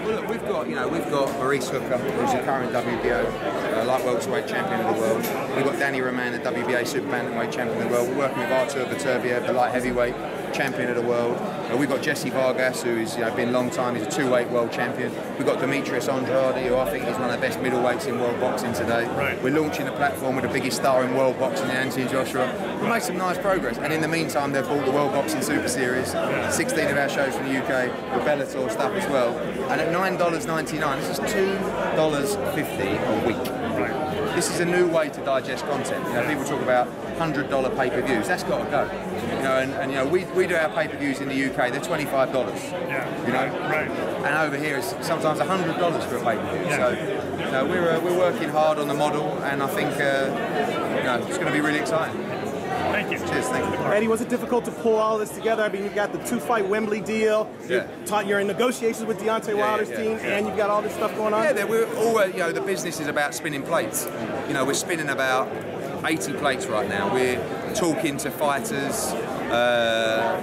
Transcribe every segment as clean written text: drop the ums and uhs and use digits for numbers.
Well, look, we've got Maurice Hooker, who's the current WBO light welterweight champion of the world. We've got Danny Roman, the WBA super bantamweight champion of the world. We're working with Artur Beterbiev, the light heavyweight champion of the world. We've got Jessie Vargas, who's been a long time. He's a two-weight world champion. We've got Demetrius Andrade, who I think is one of the best middleweights in world boxing today. Right. We're launching the platform with the biggest star in world boxing, Anthony Joshua. We've made some nice progress, and in the meantime, they've bought the World Boxing Super Series, 16 of our shows from the UK, with Bellator stuff as well. And at $9.99, this is $2.50 a week. Right. This is a new way to digest content. People talk about $100 pay-per-views. That's got to go. And we do our pay-per-views in the UK. They're $25. Yeah. Right. And over here it's sometimes $100 for a pay-per-view. Yeah. So we're working hard on the model, and I think it's going to be really exciting. Thank you. Cheers, thank you. Eddie, was it difficult to pull all this together? I mean, you've got the two-fight Wembley deal. You're in negotiations with Deontay Wilder's team, and you've got all this stuff going on. Yeah, we're always, the business is about spinning plates. We're spinning about 80 plates right now. We're talking to fighters,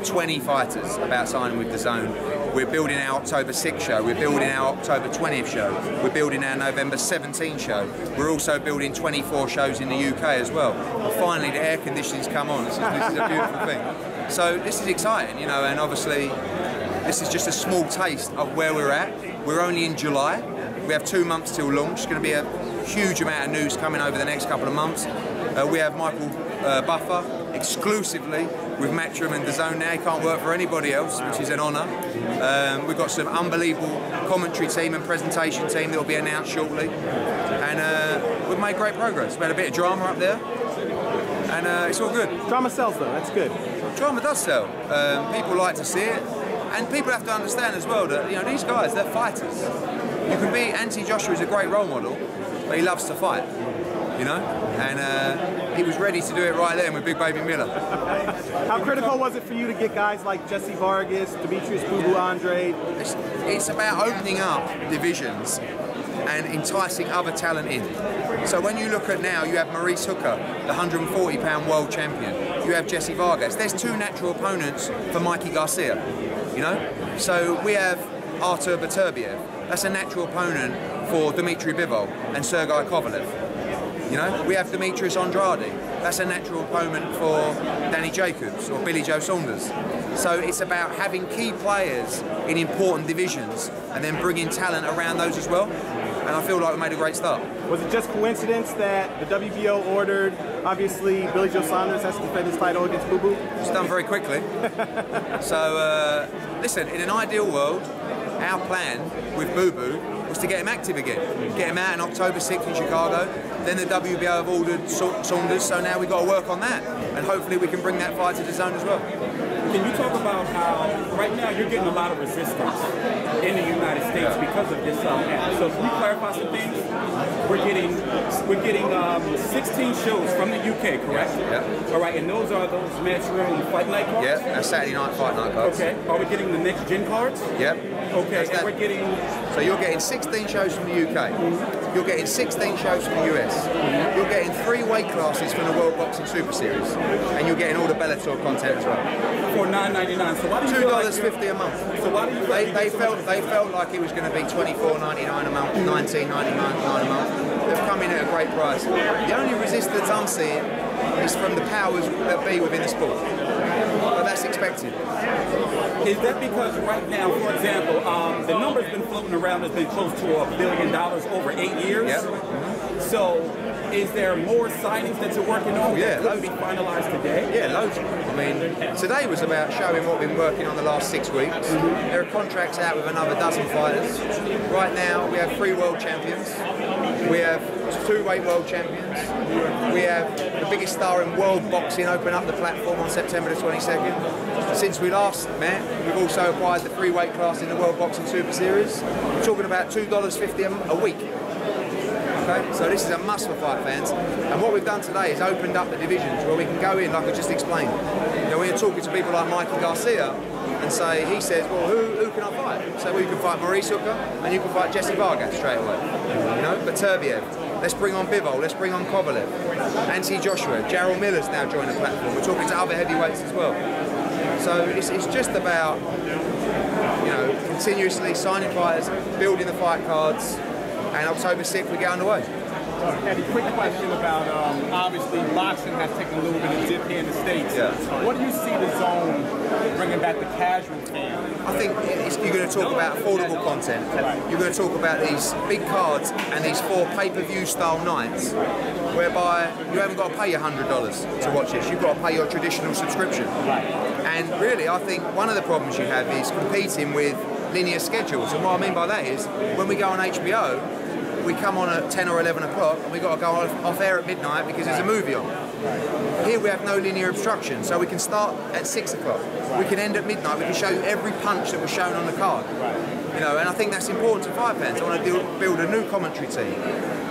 20 fighters about signing with Dazn. We're building our October 6th show, we're building our October 20th show, we're building our November 17th show. We're also building 24 shows in the UK as well. And finally the air conditioning's come on, this is a beautiful thing. So this is exciting, and obviously this is just a small taste of where we're at. We're only in July, we have 2 months till launch. It's going to be a huge amount of news coming over the next couple of months. We have Michael Buffer exclusively with Matchroom and Dazn now. He can't work for anybody else, which is an honour. We've got some unbelievable commentary team and presentation team that will be announced shortly. And we've made great progress. We had a bit of drama up there, and it's all good. Drama sells though, that's good. Drama does sell. People like to see it. And people have to understand as well that these guys, they're fighters. You can be, Anthony Joshua is a great role model, but he loves to fight. And he was ready to do it right then with Big Baby Miller. How critical was it for you to get guys like Jessie Vargas, Demetrius Andrade? It's about opening up divisions and enticing other talent in. So when you look at now, you have Maurice Hooker, the 140-pound world champion. You have Jessie Vargas. There's two natural opponents for Mikey Garcia, So we have Artur Beterbiev. That's a natural opponent for Dmitry Bivol and Sergei Kovalev. We have Demetrius Andrade. That's a natural opponent for Danny Jacobs or Billy Joe Saunders. So it's about having key players in important divisions and then bringing talent around those as well. And I feel like we made a great start. Was it just coincidence that the WBO ordered, obviously, Billy Joe Saunders has to defend his title against Boo Boo? It's done very quickly. So, listen, in an ideal world, our plan with Boo Boo was to get him active again. Get him out on October 6th in Chicago. Then the WBO have ordered Saunders, so now we've got to work on that. And hopefully we can bring that fight to Dazn as well. Can you talk about how, right now, you're getting a lot of resistance in the United States because of this app. So can we clarify some things? We're getting 16 shows from the UK, correct? Yeah. All right, and those are those Matchroom Fight Night cards? Yeah, Saturday night Fight Night cards. Okay. Are we getting the next gen cards? Yep. Okay, and we're getting... So you're getting 16 shows from the UK. You're getting 16 shows from the US. You're getting 3 weight classes from the World Boxing Super Series. And you're getting all the Bellator content as well. For $9.99. So why do you $2.50 a month. So why do you they felt like it was going to be $24.99 a month, $19.99 a month. They've come in at a great price. The only resistance I'm seeing is from the powers that be within the sport. But that's expected. Is that because right now, for example, the number's been floating around, has been close to $1 billion over 8 years? Yep. So, is there more signings that you're working on that could be finalized today? Yeah, loads. I mean, today was about showing what we've been working on the last 6 weeks. There are contracts out with another dozen fighters. Right now, we have 3 world champions. We have 2 weight world champions. We have the biggest star in world boxing open up the platform on September the 22nd. Since we last met, we've also acquired the 3 weight class in the World Boxing Super Series. We're talking about $2.50 a week. Okay? So this is a must for fight fans. And what we've done today is opened up the divisions where we can go in, like I just explained. When you're talking to people like Mikey Garcia and say, he says, well, who can I fight? So, well, you can fight Maurice Hooker and you can fight Jessie Vargas straight away. Beterbiev. Let's bring on Bivol, let's bring on Kovalev. Anthony Joshua, Jarrell Miller's now joined the platform. We're talking to other heavyweights as well. So it's just about, continuously signing fighters, building the fight cards, and October 6th we get underway. Eddie, quick question about, obviously boxing has taken a little bit of dip here in the States. Yeah. What do you see the zone bringing back the casual fan? I think you're going to talk about affordable content. You're going to talk about these big cards and these 4 pay-per-view style nights whereby you haven't got to pay $100 to watch this. You've got to pay your traditional subscription. And really, I think one of the problems you have is competing with linear schedules. And what I mean by that is when we go on HBO, we come on at 10 or 11 o'clock and we've got to go off air at midnight because there's a movie on. Here we have no linear obstruction, so we can start at 6 o'clock. We can end at midnight. We can show you every punch that was shown on the card. You know, and I think that's important to fight fans. I want to build a new commentary team,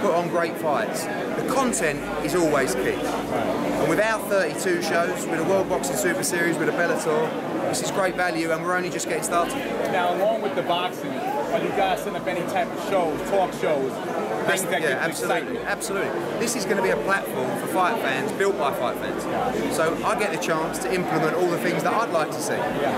put on great fights. The content is always key. And with our 32 shows, with the World Boxing Super Series, with the Bellator, this is great value and we're only just getting started. Now, along with the boxing, are you guys setting up any type of shows, talk shows, things that get absolutely, absolutely. This is going to be a platform for fight fans, built by fight fans. So I get the chance to implement all the things that I'd like to see.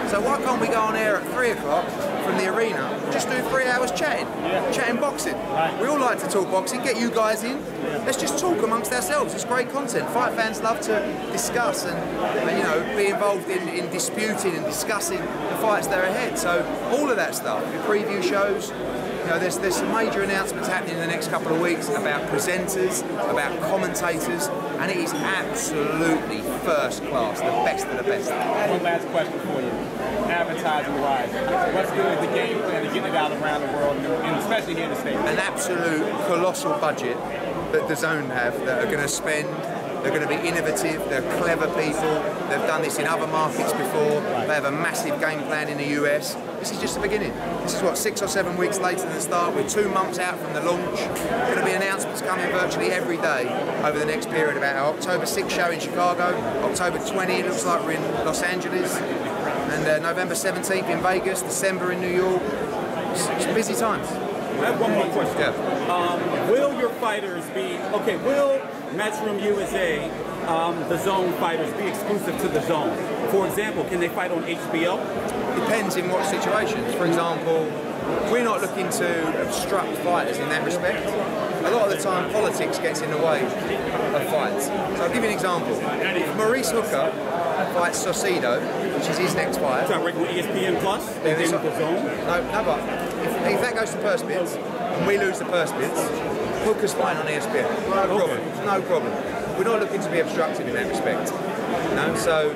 So why can't we go on air at 3 o'clock from the arena, just do 3 hours chatting, chatting boxing. We all like to talk boxing, get you guys in. Let's just talk amongst ourselves. It's great content. Fight fans love to discuss and you know, be involved in disputing and discussing the fights that are ahead. So all of that stuff, the preview shows, you know, there's some major announcements happening in the next couple of weeks about presenters, about commentators, and it is absolutely first class, the best of the best. One last question for you. Advertising-wise, what's the game plan to get it out around the world, and especially here in the States? An absolute colossal budget that Dazn have that are going to spend. They're going to be innovative, they're clever people, they've done this in other markets before, they have a massive game plan in the US. This is just the beginning. This is what, 6 or 7 weeks later than the start, we're 2 months out from the launch. There are going to be announcements coming virtually every day over the next period about our October 6th show in Chicago, October 20 it looks like we're in Los Angeles, and November 17th in Vegas, December in New York. It's busy times. I have one more question. Will your fighters be, will Matchroom USA, the Zone fighters be exclusive to the Zone? For example, can they fight on HBO? Depends in what situations. For example, we're not looking to obstruct fighters in that respect. A lot of the time politics gets in the way of fights. So I'll give you an example. If Maurice Hooker fights Saucedo, which is his next fight. Is that regular ESPN Plus? Yeah, the Zone? No, but if that goes to purse bids and we lose the purse bids, Hooker's fighting on ESPN. No problem. No problem. We're not looking to be obstructive in that respect. No, so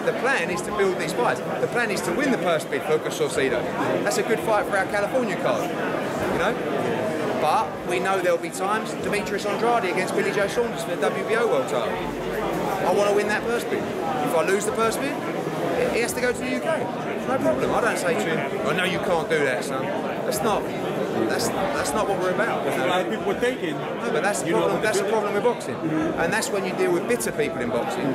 the plan is to build these fights. The plan is to win the purse bid for Hooker Saucedo. That's a good fight for our California card. You know? But we know there'll be times Demetrius Andrade against Billy Joe Saunders for the WBO World title. I want to win that purse bid. If I lose the purse bid, he has to go to the UK. No problem. I don't say to him, "Oh no, you can't do that, son." That's not what we're about. That's what a lot of people were thinking. No, but that's the problem. That's the problem with boxing, and that's when you deal with bitter people in boxing.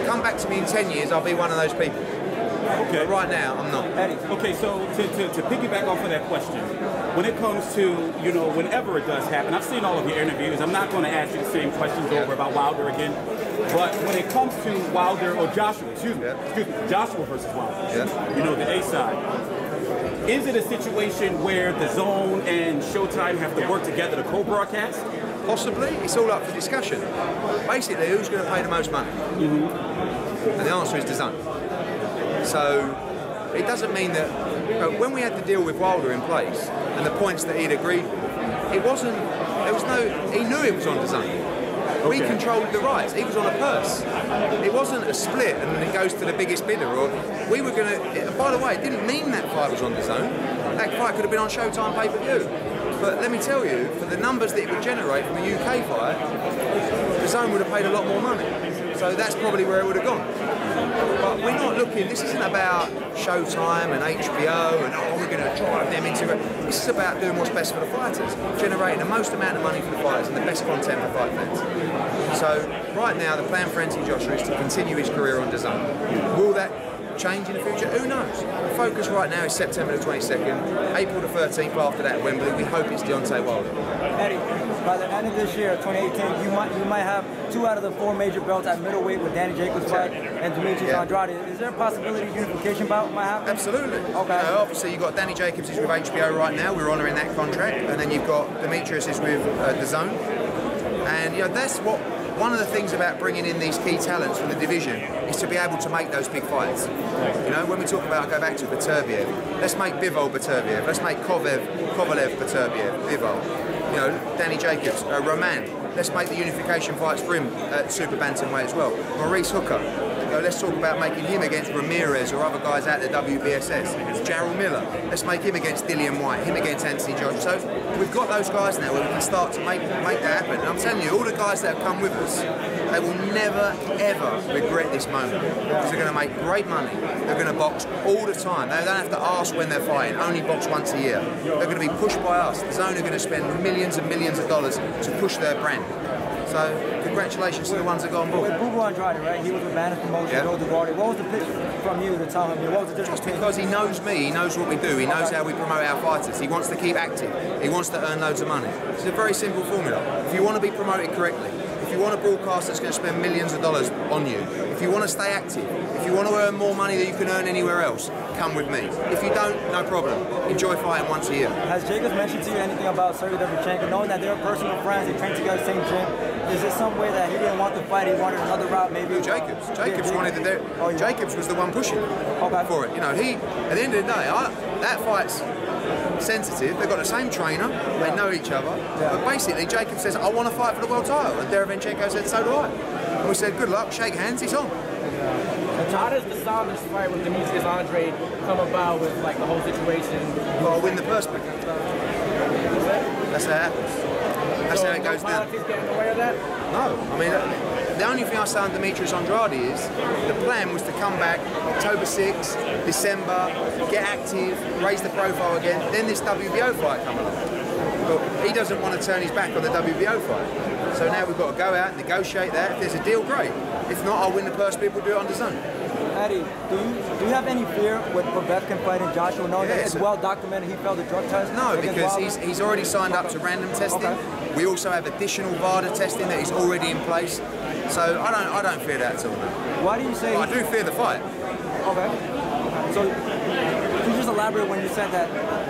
Come back to me in 10 years, I'll be one of those people. Okay. But right now, I'm not. Okay, so to piggyback off of that question, when it comes to, you know, whenever it does happen, I've seen all of your interviews. I'm not going to ask you the same questions over about Wilder again. But when it comes to Wilder or Joshua, excuse me, Joshua versus Wilder, you know, the A side, is it a situation where the Zone and Showtime have to work together to co-broadcast? Possibly. It's all up for discussion. Basically, who's going to pay the most money? And the answer is Dazn. So it doesn't mean that when we had the deal with Wilder in place and the points that he'd agreed with, it wasn't. There was no. He knew it was on Dazn. We controlled the rights. He was on a purse. It wasn't a split and then it goes to the biggest bidder. Or we were going to. By the way, it didn't mean that fight was on Dazn. That fight could have been on Showtime pay-per-view. But let me tell you, for the numbers that it would generate from a UK fight, Dazn would have paid a lot more money. So that's probably where it would have gone. But we're not looking, this isn't about Showtime and HBO and we're going to drive them into it. This is about doing what's best for the fighters, generating the most amount of money for the fighters and the best content for fight fans. So right now the plan for NT Joshua is to continue his career on Dazn. Will that change in the future? Who knows? The focus right now is September the 22nd, April the 13th after that at Wembley. We hope it's Deontay Wilder. Eddie, by the end of this year, 2018, you might have 2 out of the 4 major belts at middleweight with Danny Jacobs' fight and Demetrius Andrade. Is there a possibility unification bout might happen? Absolutely. Okay. Obviously, you've got Danny Jacobs is with HBO right now. We're honouring that contract, and then you've got Demetrius is with Dazn, and that's what. One of the things about bringing in these key talents from the division is to be able to make those big fights. When we talk about, go back to Beterbiev, let's make Bivol Beterbiev, let's make Kovalev Beterbiev, Bivol. Danny Jacobs, Roman, let's make the unification fights for him at super bantamweight as well. Maurice Hooker, let's talk about making him against Ramirez or other guys out the WBSS. Jarrell Miller, let's make him against Dillian White, him against Anthony Joshua. So we've got those guys now where we can start to make that happen. And I'm telling you, all the guys that have come with us, they will never, ever regret this moment. Because they're going to make great money. They're going to box all the time. They don't have to ask when they're fighting, only box once a year. They're going to be pushed by us. The Zone are going to spend millions and millions of dollars to push their brand. So, congratulations to the ones that got on board. With Bubu Andrade, right? He was with Banner's promotion, What was the pitch from you to tell him? What was the difference? Just because he knows me, he knows what we do, he knows how we promote our fighters. He wants to keep active, he wants to earn loads of money. It's a very simple formula. If you want to be promoted correctly, if you want a broadcast that's going to spend millions of dollars on you, if you want to stay active, if you want to earn more money than you can earn anywhere else, come with me. If you don't, no problem. Enjoy fighting once a year. Has Jacobs mentioned to you anything about Sergey Derevyanchenko, knowing that they're personal friends, they train together, same gym? Is there some way that he didn't want to fight, he wanted another route maybe? Jacobs. Jacobs wanted to do it. Jacobs was the one pushing for it. He, at the end of the day, that fight's sensitive. They've got the same trainer, they know each other. But basically, Jacobs says, I want to fight for the world title. And Derevyanchenko said, so do I. And we said, good luck, shake hands, he's on. How does the Saunders fight with Demetrius Andrade come about with the whole situation? I'll win the purse pick. That's how it happens. That's how it goes down. Politics get in the way of that? No, I mean, the only thing I say on Demetrius Andrade is the plan was to come back October 6, December, get active, raise the profile again, then this WBO fight come along. But he doesn't want to turn his back on the WBO fight. So now we've got to go out, negotiate that. If there's a deal, great. If not, I'll win the purse bid, we'll do it on Dazn. Eddie, do you have any fear with Povetkin fighting Joshua, knowing that it's well documented he failed the drug test? No, because he's already signed up to random testing. We also have additional VADA testing that is already in place. So I don't fear that at all. Why do you say? I do fear the fight. Okay. So can you just elaborate when you said that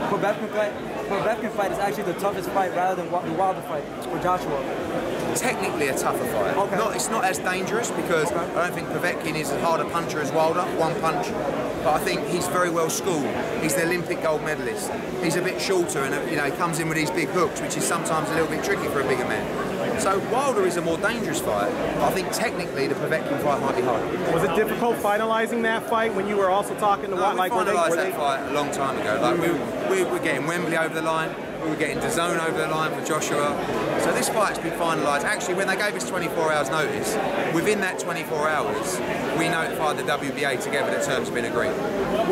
Povetkin fight is actually the toughest fight rather than the Wilder fight for Joshua? Technically a tougher fight. It's not as dangerous because I don't think Povetkin is as hard a puncher as Wilder, one punch. But I think he's very well schooled. He's the Olympic gold medalist. He's a bit shorter and he comes in with these big hooks, which is sometimes a little bit tricky for a bigger man. So Wilder is a more dangerous fight. I think technically the Povetkin fight might be harder. Was it difficult finalizing that fight when you were also talking to we finalised that fight a long time ago. We were getting Wembley over the line. We were getting Dazn over the line for Joshua. So this fight's been finalised. Actually, when they gave us 24 hours notice, within that 24 hours, we notified the WBA together that terms have been agreed.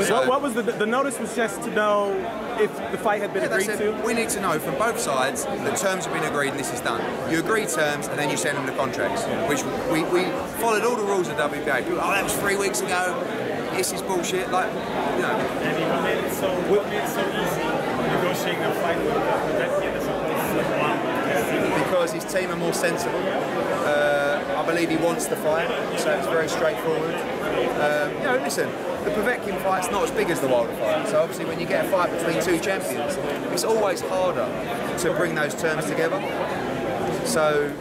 So, what was the notice was just to know if the fight had been agreed to? We need to know from both sides that terms have been agreed and this is done. You agree terms and then you send them the contracts, which we followed all the rules of the WBA. People, that was 3 weeks ago. This is bullshit. And what made it so easy negotiating a fight with Povetkin as opposed to because his team are more sensible. I believe he wants the fight, so it's very straightforward. Listen, the Povetkin fight's not as big as the Wilder fight, so obviously when you get a fight between two champions, it's always harder to bring those terms together. So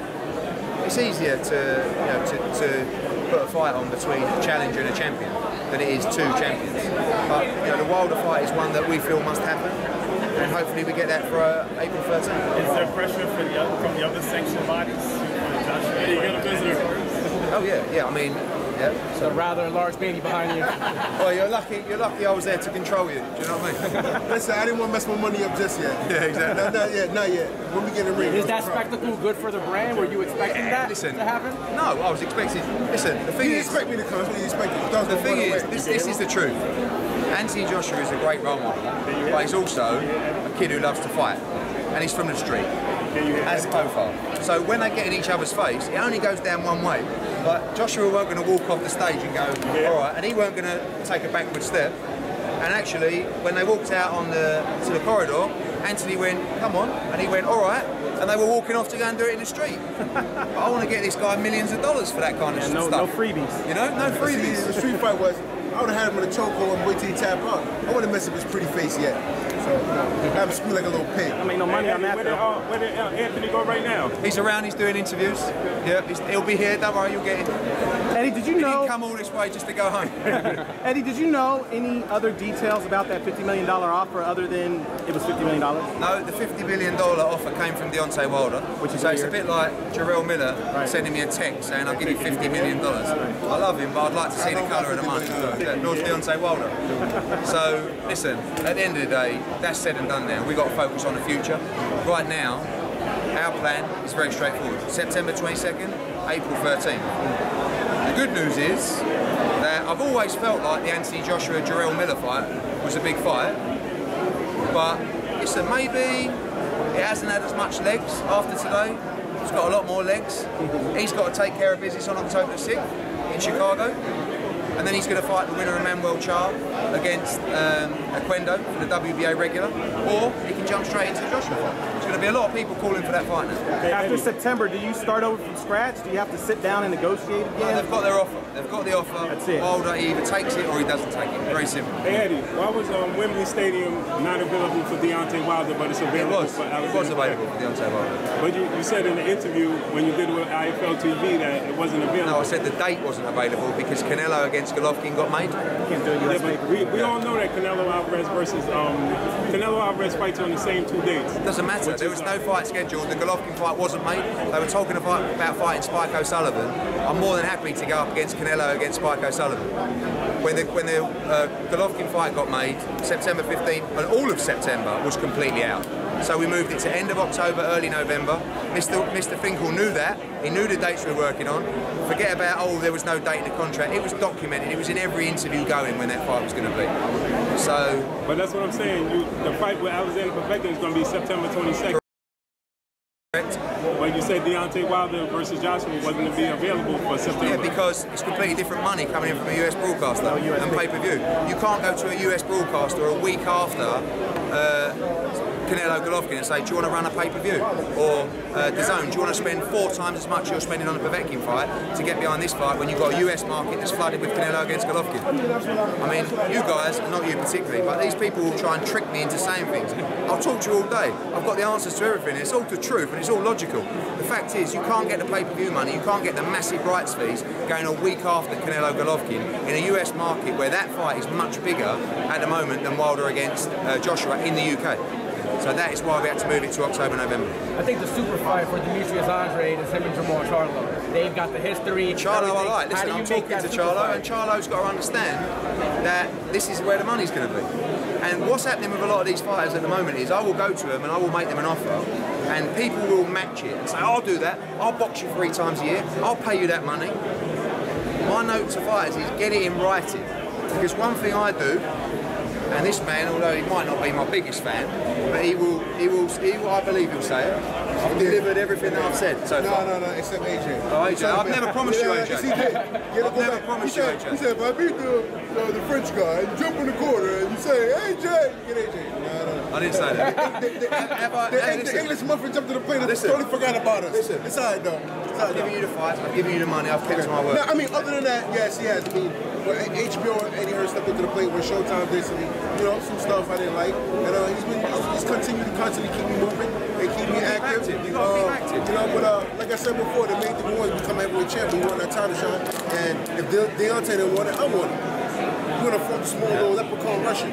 it's easier to put a fight on between a challenger and a champion than it is two champions. But the Wilder fight is one that we feel must happen, and hopefully we get that for April 13th. Is there pressure from the other sanctioned bodies? Hey, you got a visitor. Oh yeah. I mean, So a rather large baby behind you. Well, you're lucky I was there to control you. Do you know what I mean? Listen, I didn't want to mess my money up just yet. Yeah, exactly. Not yet. When we get a ring. Is that spectacle good for the brand? Were you expecting that to happen? No, I was expecting. Listen, the thing You is, expect me to come. That's what you expected. the thing is, this is the truth. Anthony Joshua is a great role model, but he's also a kid who loves to fight, and he's from the street, as profile. So when they get in each other's face, it only goes down one way. Like Joshua weren't going to walk off the stage and go, all right, and he weren't going to take a backward step. And actually, when they walked out on to the corridor, Anthony went, come on, and he went, all right. And they were walking off to go and do it in the street. But I want to get this guy millions of dollars for that kind of stuff. No freebies. You know, no freebies. See, the street fight was, I would have had him in a chokehold and wait till he tap out. I wouldn't mess up his pretty face yet. So, have him squeal like a little pig. I make no money on that. Where did Anthony go right now? He's around, he's doing interviews. Yeah, he'll be here, don't worry, you'll get him. Eddie, did you He know? didn't come all this way just to go home. Eddie, did you know any other details about that $50 million offer other than it was $50 million? No, the $50 million offer came from Deontay Wilder, so it's a bit like Jarrell Miller sending me a text saying I'll give you $50 million. I love him, but I'd like to see the colour of the money. North Deontay Wilder. So listen, at the end of the day, that's said and done now. We've got to focus on the future. Right now, our plan is very straightforward. September 22nd, April 13th. The good news is that I've always felt like the Anthony Joshua Jarrell Miller fight was a big fight, but listen, maybe it hasn't had as much legs after today. It's got a lot more legs. He's got to take care of business on October 6th in Chicago, and then he's going to fight the winner of Manuel Charr against Oquendo for the WBA regular, or he can jump straight into the Joshua fight. There's going to be a lot of people calling for that fight now. After September, do you start over from scratch? Do you have to sit down and negotiate again? They've got their offer. They've got the offer. That's it. Wilder, he either takes it or he doesn't take it. Very simple. Hey Eddie, why was Wembley Stadium not available for Deontay Wilder, but it's available for Alexander? It was available for Deontay Wilder. But you said in the interview when you did it with IFL TV that it wasn't available. No, I said the date wasn't available because Canelo against Golovkin got made. Can't do it. Yeah, but we all know that Canelo Alvarez versus Canelo Alvarez fights on the same 2 dates. It doesn't matter. There was no fight scheduled. The Golovkin fight wasn't made. They were talking about fighting Spike O'Sullivan. I'm more than happy to go up against Canelo against Spike O'Sullivan. When the Golovkin fight got made, September 15th, and all of September was completely out. So we moved it to end of October, early November. Mr. Finkel knew that. He knew the dates we were working on. Forget about, oh, there was no date in the contract. It was documented. It was in every interview going when that fight was going to be. So. But that's what I'm saying. The fight with Alexander Povetkin is going to be September 22nd. Correct. But you said Deontay Wilder versus Joshua wasn't going to be available for September. Yeah, because it's completely different money coming in from a US broadcaster and pay-per-view. You can't go to a US broadcaster a week after Canelo Golovkin and say, do you want to run a pay-per-view? Or Dazn, do you want to spend 4 times as much you're spending on a Povetkin fight to get behind this fight when you've got a US market that's flooded with Canelo against Golovkin? I mean, you guys, not you particularly, but these people will try and trick me into saying things. I'll talk to you all day. I've got the answers to everything. It's all the truth and it's all logical. The fact is, you can't get the pay-per-view money, you can't get the massive rights fees going a week after Canelo Golovkin in a US market where that fight is much bigger at the moment than Wilder against Joshua in the UK. So that is why we had to move it to October, November. I think the super fight for Demetrius Andrade is him and Charlo. They've got the history. Charlo I like. Listen, I'm talking to Charlo, and Charlo's got to understand that this is where the money's going to be. And what's happening with a lot of these fighters at the moment is I will go to them and I will make them an offer, and people will match it and say, I'll do that, I'll box you 3 times a year, I'll pay you that money. My note to fighters is get it in writing. Because one thing I do, and this man, although he might not be my biggest fan, but he will I believe he'll say it. I've delivered everything that I've said so far. No, except AJ. Oh, AJ, I've never promised you AJ. I've never promised you AJ. He said, if I beat the French guy, you jump in the corner and you say, AJ, get AJ. No. I didn't say that. The English muffin jumped to the plate and totally forgot about us. Listen, it's all right, though. I've given you the fights, I've given you the money, I've kept my word. No, I mean, other than that, yes, he has. I mean, HBO and Eddie Hearn stepped into the plate where Showtime did some, some stuff I didn't like. And he's continued to constantly keep me moving and keep me active. You gotta be active. But like I said before, the main thing we want is to become heavyweight champion. We want that title shot. And if Deontay didn't want it, I want it. We're gonna form a small little leprechaun Russian.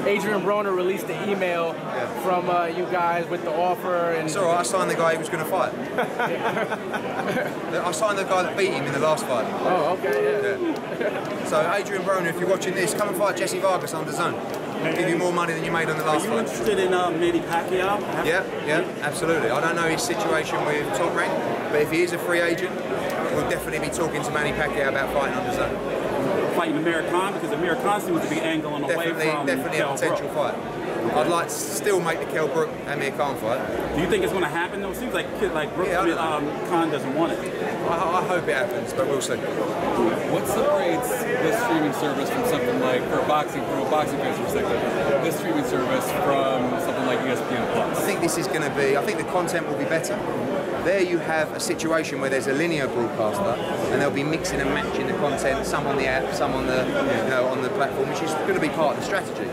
Adrian Broner released the email from you guys with the offer. And it's alright, I signed the guy he was going to fight. I signed the guy that beat him in the last fight. Oh, okay, yeah. So Adrian Broner, if you're watching this, come and fight Jessie Vargas on Dazn. I'll give you more money than you made on the last fight. Are you interested in Manny Pacquiao? Yeah, absolutely. I don't know his situation with Top Rank, but if he is a free agent, we'll definitely be talking to Manny Pacquiao about fighting on Dazn. Fighting Amir Khan, because Amir Khan seems to be angling away from definitely a potential fight. I'd like to still make the Kell Brook Amir Khan fight. Do you think it's going to happen though? It seems like Brook, Khan doesn't want it. I hope it happens, but we'll see. What separates this streaming service from something like, from a boxing fan's perspective, this streaming service from something like ESPN Plus? I think this is going to be, I think the content will be better. There you have a situation where there's a linear broadcaster and they'll be mixing and matching the content, some on the app, some on the on the platform, which is going to be part of the strategy.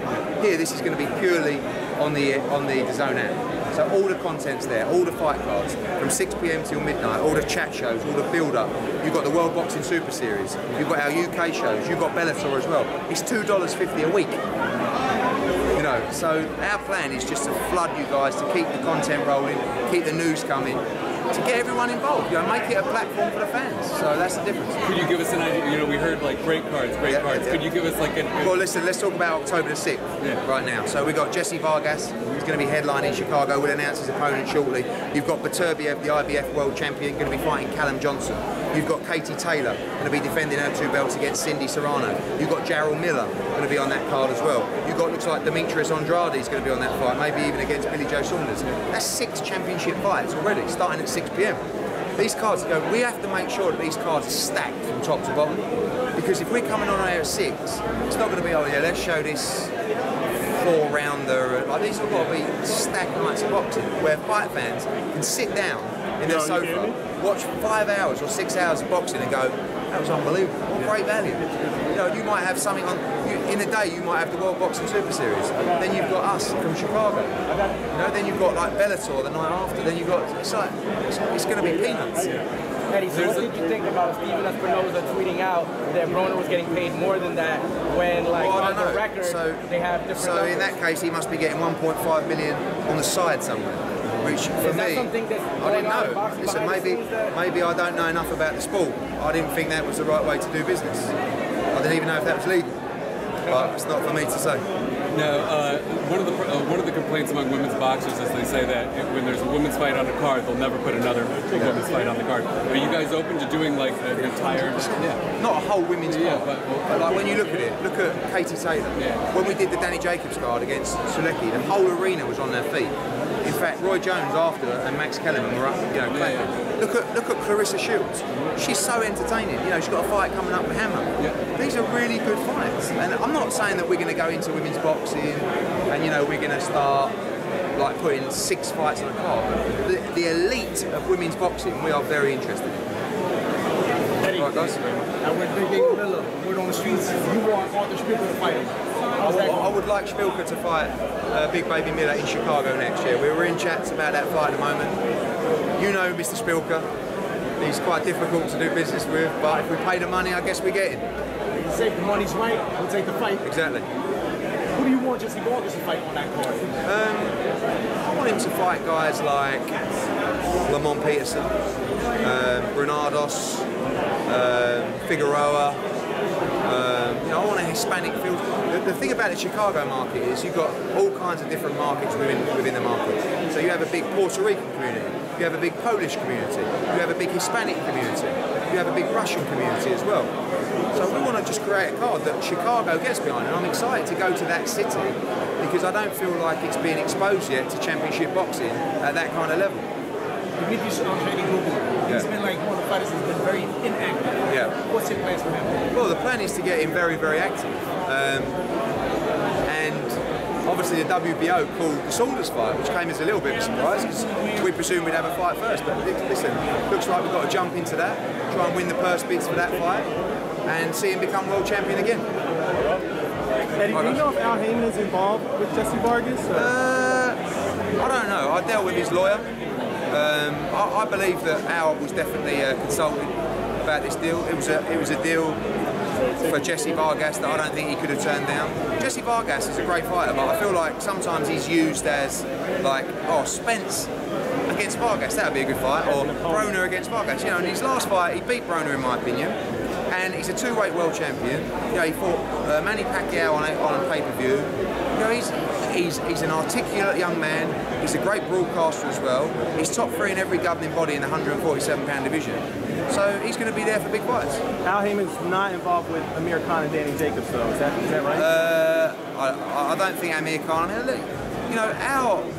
Here, this is going to be purely on the Dazn app. So all the content's there, all the fight cards, from 6 PM till midnight, all the chat shows, all the build-up. You've got the World Boxing Super Series, you've got our UK shows, you've got Bellator as well. It's $2.50 a week. You know, so our plan is just to flood you guys, to keep the content rolling, keep the news coming, to get everyone involved, you know, make it a platform for the fans. So that's the difference. Could you give us an idea? You know, we heard like great cards. Could you give us like Well, listen, let's talk about October the 6th right now. So we've got Jessie Vargas, who's going to be headlining Chicago. We'll announce his opponent shortly. You've got Beterbiev, the IBF world champion, going to be fighting Callum Johnson. You've got Katie Taylor, going to be defending her 2 belts against Cindy Serrano. You've got Jarrell Miller, going to be on that card as well. You've got, looks like Demetrius Andrade is going to be on that fight, maybe even against Billy Joe Saunders. That's 6 championship fights already, starting at 6 PM. These cards go, we have to make sure that these cards are stacked from top to bottom. Because if we're coming on air at 6, it's not going to be, oh yeah, let's show this 4-rounder. Like, these have got to be stacked nights of boxing, where fight fans can sit down in their sofa, watch 5 hours or 6 hours of boxing and go, that was unbelievable, great value. You know, you might have something on, in a day you might have the World Boxing Super Series, then you've got us from Chicago, you know, then you've got like Bellator the night after, then you've got, it's like, it's going to be peanuts. Eddie, so what did you think about Steven Espinoza tweeting out that Broner was getting paid more than that when, like, on the record, they have different numbers? In that case, he must be getting 1.5 million on the side somewhere. Which for me, I didn't know. Listen, maybe I don't know enough about the sport. I didn't think that was the right way to do business. I didn't even know if that was legal. But it's not for me to say. Now, one of the complaints among women's boxers is they say that when there's a women's fight on the card, they'll never put another women's fight on the card. Are you guys open to doing like an entire? Not a whole women's card, but like when you look at it, look at Katie Taylor. When we did the Danny Jacobs card against Sulecki, the whole arena was on their feet. In fact, Roy Jones after and Max Kellerman were up, you know, clapping. Look at Clarissa Shields. She's so entertaining. You know, she's got a fight coming up with Hammer. These are really good fights. And I'm not saying that we're going to go into women's boxing and, you know, we're going to start like putting 6 fights on a card. But the elite of women's boxing, we are very interested in. Right, guys? Now we're Big Miller. We're on the streets. You want Arthur Spilker to fight him. I would like Spilker to fight Big Baby Miller in Chicago next year. We were in chats about that fight at the moment. You know Mr. Spilker. He's quite difficult to do business with, but if we pay the money, I guess we get him. You say the money's right, we'll take the fight. Exactly. Who do you want Jessie Vargas to fight on that card? I want him to fight guys like Lamont Peterson, Granados, Figueroa. You know, I want a Hispanic field. The thing about the Chicago market is you've got all kinds of different markets within the market. So you have a big Puerto Rican community, you have a big Polish community, you have a big Hispanic community, you have a big Russian community as well. So we want to just create a card that Chicago gets behind, and I'm excited to go to that city because I don't feel like it's being exposed yet to championship boxing at that kind of level. Demetrius Andrade, he's been like one of the fighters that's been very inactive. Yeah. What's your plans for him? Well, the plan is to get him very, very active. And obviously the WBO called the Saunders fight, which came as a little bit of a surprise because we presumed we'd have a fight first. But listen, looks like we've got to jump into that, try and win the purse bids for that fight, and see him become world champion again. Eddie, do you know if Al Heyman is involved with Jessie Vargas? I don't know. I dealt with his lawyer. I believe that Al was definitely consulted about this deal. It was a deal for Jessie Vargas that I don't think he could have turned down. Jessie Vargas is a great fighter, but I feel like sometimes he's used as like, oh, Spence against Vargas, that would be a good fight, or Broner against Vargas. You know, in his last fight, he beat Broner in my opinion, and he's a 2-weight world champion. You know, he fought Manny Pacquiao on a pay-per-view. You know, he's an articulate young man. He's a great broadcaster as well. He's top 3 in every governing body in the 147-pound division. So he's going to be there for big fights. Al Heyman's not involved with Amir Khan and Danny Jacobs, though. Is that right? I don't think Amir Khan. I mean, look, you know,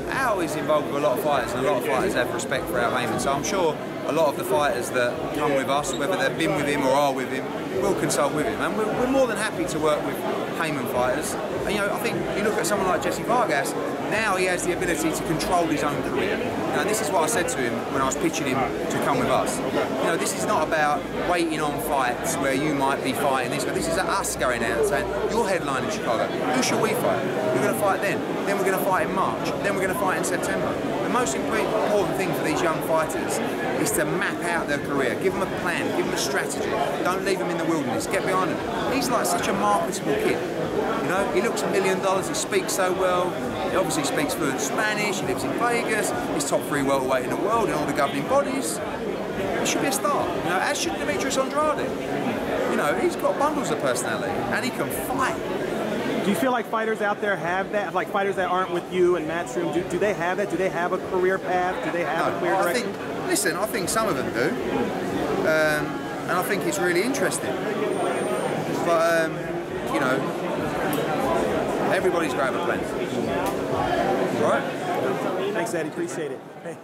Al is involved with a lot of fighters, and a lot of fighters have respect for Al Heyman. So I'm sure a lot of the fighters that come with us, whether they've been with him or are with him, will consult with him. And we're more than happy to work with Heyman fighters. And, you know, I think you look at someone like Jessie Vargas, now he has the ability to control his own career. You know, this is what I said to him when I was pitching him to come with us. You know, this is not about waiting on fights where you might be fighting this, but this is us going out and saying, you're headlining Chicago, who should we fight? We're going to fight then we're going to fight in March, then we're going to fight in September. The most important thing for these young fighters is to map out their career, give them a plan, give them a strategy, don't leave them in the wilderness, get behind them. He's like such a marketable kid. You know, he looks $1 million, he speaks so well, he obviously speaks fluent Spanish, he lives in Vegas, he's top 3 welterweight in the world in all the governing bodies. He should be a star, you know, as should Demetrius Andrade. You know, he's got bundles of personality and he can fight. Do you feel like fighters out there have that? Like fighters that aren't with you and Matchroom, do they have that? Do they have a career path? Do they have a clear direction? I think some of them do. And I think it's really interesting. But, you know, everybody's got to have a plan. Right? Thanks, Eddie. Appreciate it. Hey.